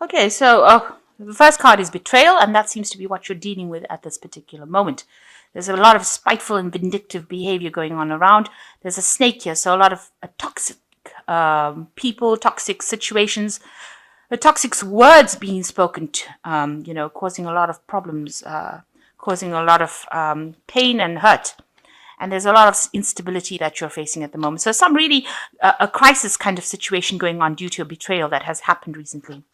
Okay, so the first card is betrayal, and that seems to be what you're dealing with at this particular moment. There's a lot of spiteful and vindictive behavior going on around. There's a snake here, so a lot of toxic people, toxic situations, toxic words being spoken, causing a lot of problems, causing a lot of pain and hurt. And there's a lot of instability that you're facing at the moment. So some really a crisis kind of situation going on due to a betrayal that has happened recently.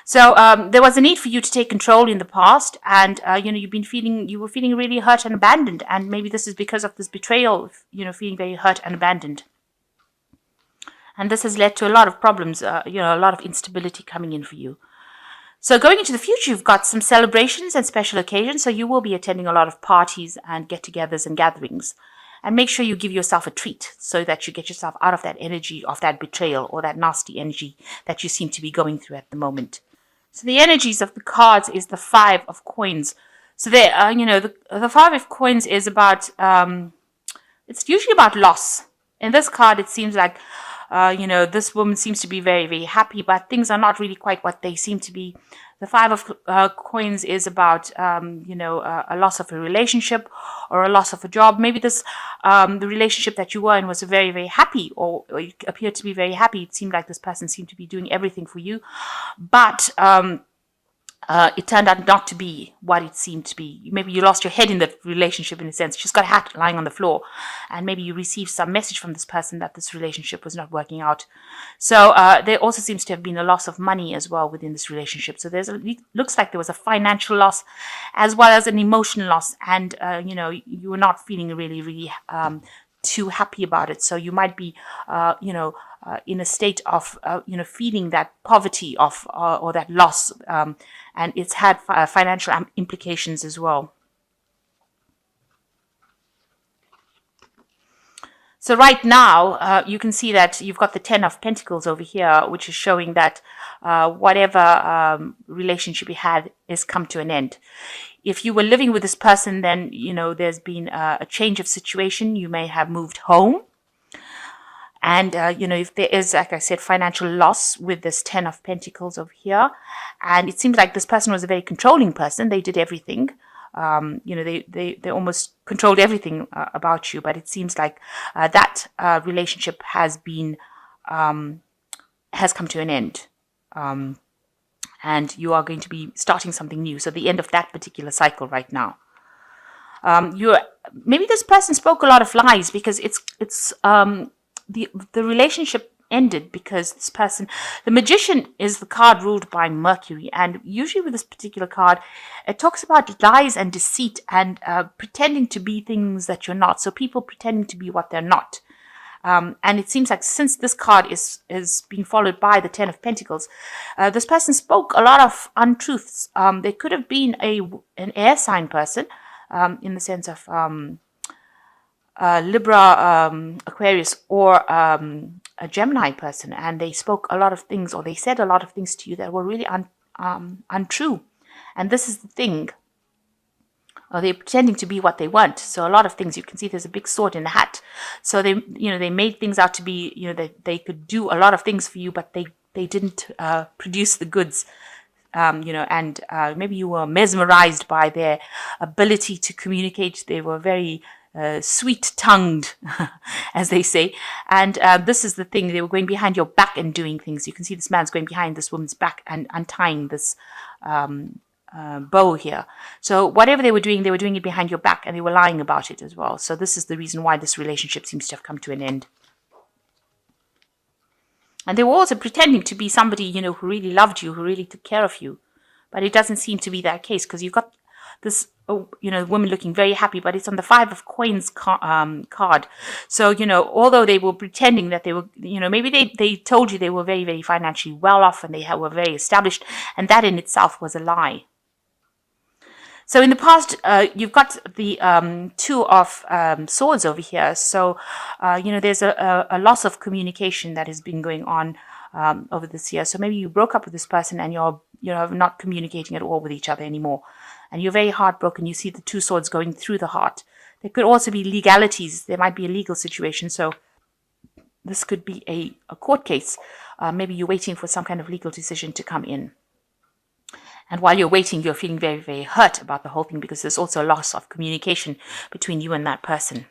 So there was a need for you to take control in the past, and you were feeling really hurt and abandoned, and maybe this is because of this betrayal, feeling very hurt and abandoned. And this has led to a lot of problems, a lot of instability coming in for you. So going into the future, you've got some celebrations and special occasions. So you will be attending a lot of parties and get-togethers and gatherings. And make sure you give yourself a treat so that you get yourself out of that energy of that betrayal or that nasty energy that you seem to be going through at the moment. So the energies of the cards is the Five of Coins. So there, the Five of Coins is about, it's usually about loss. In this card, it seems like, this woman seems to be very, very happy, but things are not really quite what they seem to be. The Five of Coins is about, a loss of a relationship or a loss of a job. Maybe this, the relationship that you were in was very, very happy, or you appeared to be very happy. It seemed like this person seemed to be doing everything for you, but it turned out not to be what it seemed to be. Maybe you lost your head in the relationship in a sense. You just got a hat lying on the floor, and maybe you received some message from this person that this relationship was not working out. So there also seems to have been a loss of money as well within this relationship. So looks like there was a financial loss as well as an emotional loss, and you were not feeling really, really too happy about it. So you might be, in a state of, feeling that poverty of or that loss, and it's had financial implications as well. So right now, you can see that you've got the Ten of Pentacles over here, which is showing that whatever relationship you had has come to an end. If you were living with this person, then, there's been a change of situation. You may have moved home. And, if there is, like I said, financial loss with this Ten of Pentacles over here, and it seems like this person was a very controlling person. They did everything. They almost controlled everything about you, but it seems like that relationship has come to an end. And you are going to be starting something new. So the end of that particular cycle right now. Maybe this person spoke a lot of lies because the relationship ended because this person, the Magician is the card ruled by Mercury, and usually with this particular card, it talks about lies and deceit and pretending to be things that you're not. So people pretending to be what they're not. And it seems like since this card is being followed by the Ten of Pentacles, this person spoke a lot of untruths. They could have been an air sign person, in the sense of Libra, Aquarius, or a Gemini person, and they spoke a lot of things, or they said a lot of things to you that were really untrue. And this is the thing. They're pretending to be what they want. So a lot of things, you can see there's a big sword in the hat. So they made things out to be, that they could do a lot of things for you, but they didn't produce the goods. And maybe you were mesmerized by their ability to communicate. They were very sweet-tongued, as they say. And this is the thing. They were going behind your back and doing things. You can see this man's going behind this woman's back and untying this bow here. So whatever they were doing it behind your back, and they were lying about it as well. So this is the reason why this relationship seems to have come to an end. And they were also pretending to be somebody, who really loved you, who really took care of you. But it doesn't seem to be that case, because you've got this, woman looking very happy, but it's on the Five of Coins card. So, although they were pretending that they were, maybe they told you they were very, very financially well off and they were very established, and that in itself was a lie. So in the past, you've got the Two of Swords over here. So, there's a loss of communication that has been going on over this year. So maybe you broke up with this person and you're not communicating at all with each other anymore. And you're very heartbroken. You see the Two Swords going through the heart. There could also be legalities. There might be a legal situation. So this could be a court case. Maybe you're waiting for some kind of legal decision to come in. And while you're waiting, you're feeling very, very hurt about the whole thing because there's also a loss of communication between you and that person.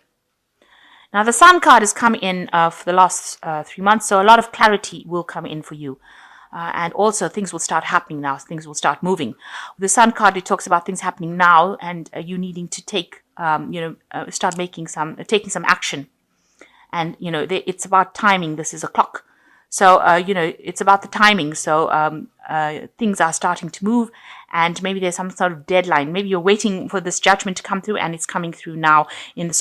Now, the Sun card has come in for the last 3 months, so a lot of clarity will come in for you. And also things will start happening now. Things will start moving. The Sun card, it talks about things happening now and you needing to take, start taking some action. And, it's about timing. This is a clock. So, it's about the timing. So things are starting to move and maybe there's some sort of deadline. Maybe you're waiting for this judgment to come through and it's coming through now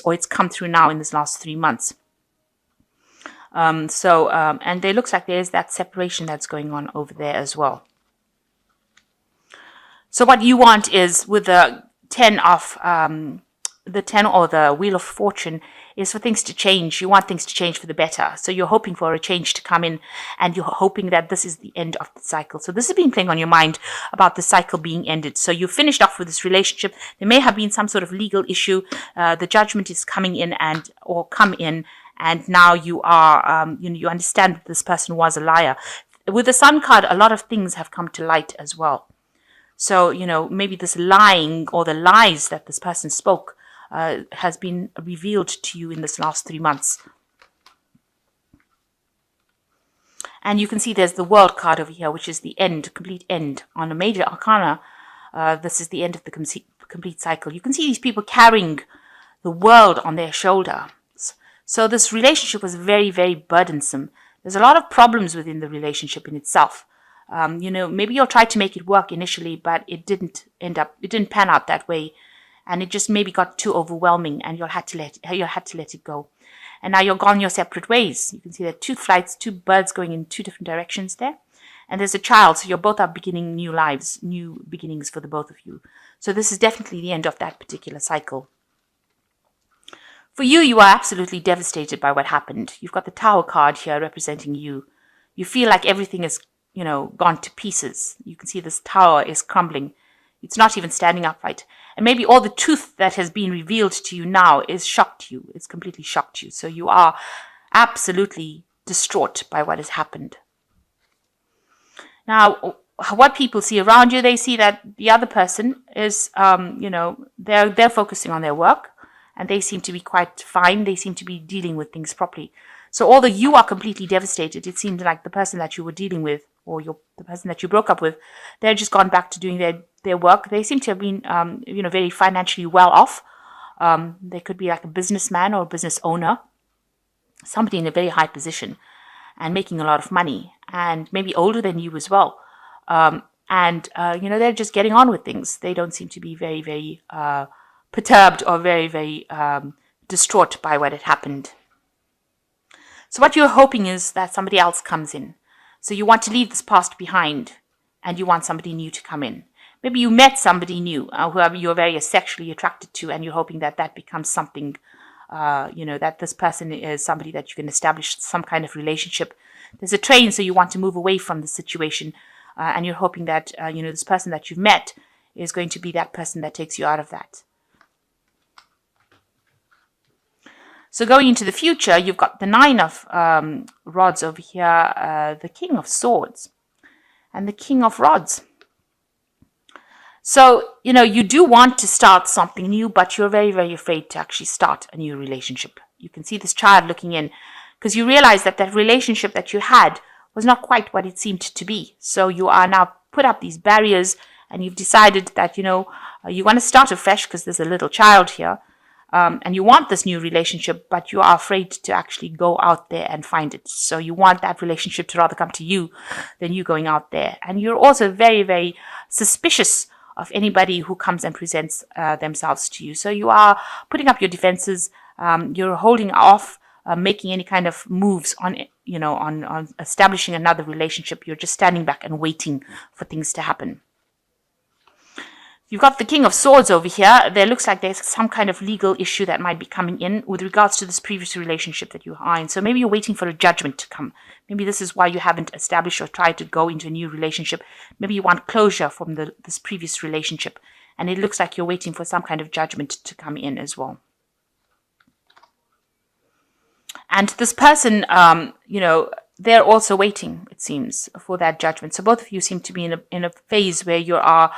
or it's come through now in this last 3 months. And there looks like there's that separation that's going on over there as well. So what you want is with the 10 or the Wheel of Fortune is for things to change. You want things to change for the better. So you're hoping for a change to come in and you're hoping that this is the end of the cycle. So this has been playing on your mind about the cycle being ended. So you finished off with this relationship. There may have been some sort of legal issue. The judgment is coming in or come in. And now you are, you understand that this person was a liar. With the Sun card, a lot of things have come to light as well. So, maybe this lying or the lies that this person spoke has been revealed to you in this last 3 months. And you can see there's the World card over here, which is the end, complete end. On a major arcana, this is the end of the complete cycle. You can see these people carrying the world on their shoulder. So this relationship was very, very burdensome. There's a lot of problems within the relationship in itself. Maybe you'll try to make it work initially, but it didn't pan out that way. And it just maybe got too overwhelming and you'll had to let it go. And now you're gone your separate ways. You can see there are 2 flights, 2 birds going in 2 different directions there. And there's a child, so you both are beginning new lives, new beginnings for the both of you. So this is definitely the end of that particular cycle. For you, you are absolutely devastated by what happened. You've got the Tower card here representing you. You feel like everything is, gone to pieces. You can see this tower is crumbling. It's not even standing upright. And maybe all the truth that has been revealed to you now is shocked you. It's completely shocked you. So you are absolutely distraught by what has happened. Now, what people see around you, they see that the other person is, they're focusing on their work. And they seem to be quite fine. They seem to be dealing with things properly. So although you are completely devastated, it seemed like the person that you were dealing with or the person that you broke up with, they're just gone back to doing their work. They seem to have been, very financially well off. They could be like a businessman or a business owner, somebody in a very high position and making a lot of money and maybe older than you as well. They're just getting on with things. They don't seem to be very, very perturbed or very, very distraught by what had happened. So what you're hoping is that somebody else comes in. So you want to leave this past behind and you want somebody new to come in. Maybe you met somebody new whoever you're very sexually attracted to and you're hoping that becomes something, that this person is somebody that you can establish some kind of relationship. There's a train, so you want to move away from the situation and you're hoping that, this person that you've met is going to be that person that takes you out of that. So going into the future, you've got the 9 of rods over here, the King of Swords, and the King of Rods. So, you do want to start something new, but you're very, very afraid to actually start a new relationship. You can see this child looking in because you realize that relationship that you had was not quite what it seemed to be. So you are now put up these barriers and you've decided that, you want to start afresh because there's a little child here. And you want this new relationship, but you are afraid to actually go out there and find it. So you want that relationship to rather come to you than you going out there. And you're also very, very suspicious of anybody who comes and presents themselves to you. So you are putting up your defenses. You're holding off making any kind of moves on establishing another relationship. You're just standing back and waiting for things to happen. You've got the King of Swords over here. There looks like there's some kind of legal issue that might be coming in with regards to this previous relationship that you are in. So maybe you're waiting for a judgment to come. Maybe this is why you haven't established or tried to go into a new relationship. Maybe you want closure from this previous relationship. And it looks like you're waiting for some kind of judgment to come in as well. And this person, they're also waiting, it seems, for that judgment. So both of you seem to be in a phase where you are,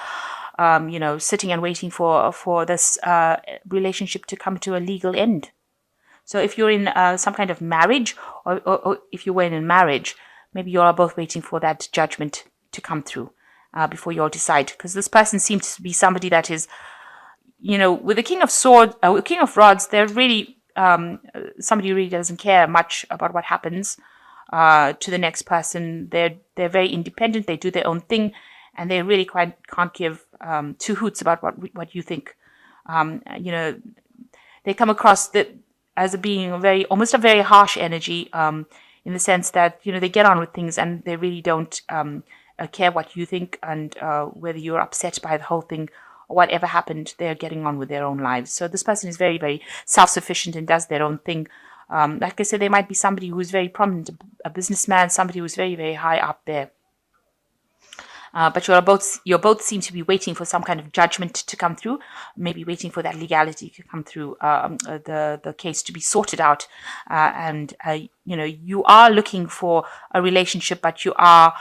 sitting and waiting for this relationship to come to a legal end. So if you're in some kind of marriage, or if you were in a marriage, maybe you are both waiting for that judgment to come through before you all decide. Because this person seems to be somebody that is, with the King of Swords, King of Rods, they're really somebody who really doesn't care much about what happens to the next person. They're very independent. They do their own thing, and they really can't give two hoots about what you think. They come across as being almost a very harsh energy, in the sense that they get on with things and they really don't care what you think, and whether you're upset by the whole thing or whatever happened. They're getting on with their own lives. So this person is very, very self-sufficient and does their own thing. Like I said, they might be somebody who's very prominent, a businessman, somebody who's very, very high up there. But you both seem to be waiting for some kind of judgment to come through, maybe waiting for that legality to come through, the case to be sorted out, and you are looking for a relationship, but you are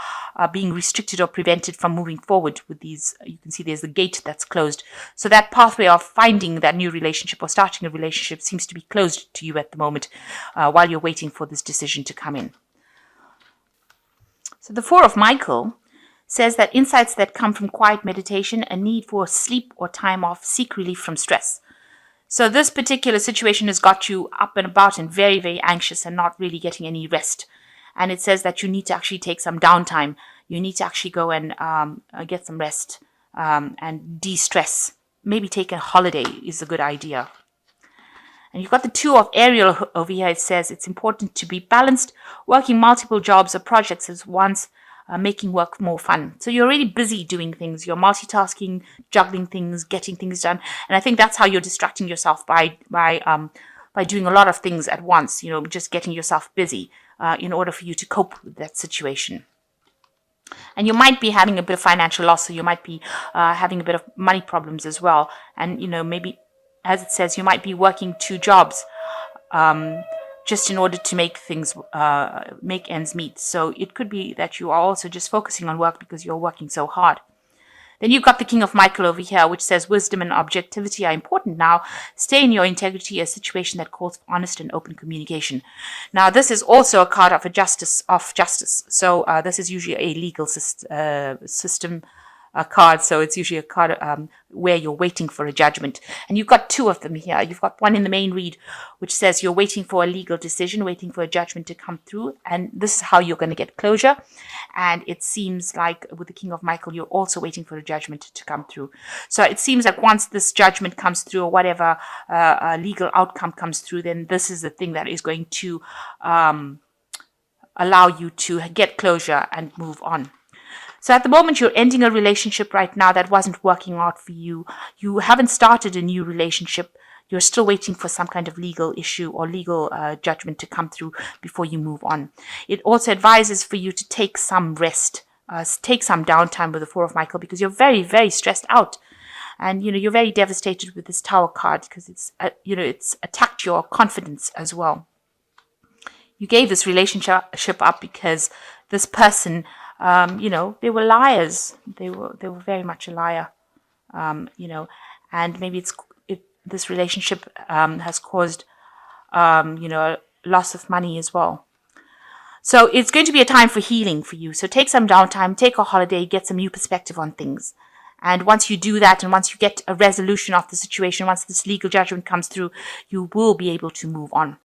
being restricted or prevented from moving forward with these. You can see there's a gate that's closed, so that pathway of finding that new relationship or starting a relationship seems to be closed to you at the moment, while you're waiting for this decision to come in. So the Four of Michael says that insights that come from quiet meditation, a need for sleep or time off, seek relief from stress. So this particular situation has got you up and about and very, very anxious and not really getting any rest. And it says that you need to actually take some downtime. You need to actually go and get some rest and de-stress. Maybe take a holiday is a good idea. And you've got the Two of Ariel over here. It says it's important to be balanced, working multiple jobs or projects at once, making work more fun. So you're really busy doing things. You're multitasking, juggling things, getting things done. And I think that's how you're distracting yourself by doing a lot of things at once, just getting yourself busy in order for you to cope with that situation. And you might be having a bit of financial loss, so you might be having a bit of money problems as well. And, maybe, as it says, you might be working two jobs just in order to make ends meet. So it could be that you are also just focusing on work because you're working so hard. Then you've got the King of Michael over here, which says wisdom and objectivity are important now. Stay in your integrity, a situation that calls for honest and open communication. Now, this is also a card of justice. So this is usually a legal system card. So it's usually a card where you're waiting for a judgment. And you've got two of them here. You've got one in the main read, which says you're waiting for a legal decision, waiting for a judgment to come through. And this is how you're going to get closure. And it seems like with the King of Michael, you're also waiting for a judgment to come through. So it seems like once this judgment comes through, or whatever legal outcome comes through, then this is the thing that is going to allow you to get closure and move on. So at the moment, you're ending a relationship right now that wasn't working out for you. You haven't started a new relationship. You're still waiting for some kind of legal issue or legal judgment to come through before you move on. It also advises for you to take some rest, take some downtime with the Four of Michael, because you're very, very stressed out. And, you're very devastated with this Tower card because it's attacked your confidence as well. You gave this relationship up because this person, they were liars. They were very much a liar, and maybe this relationship has caused, loss of money as well. So it's going to be a time for healing for you. So take some downtime, take a holiday, get some new perspective on things. And once you do that, and once you get a resolution of the situation, once this legal judgment comes through, you will be able to move on.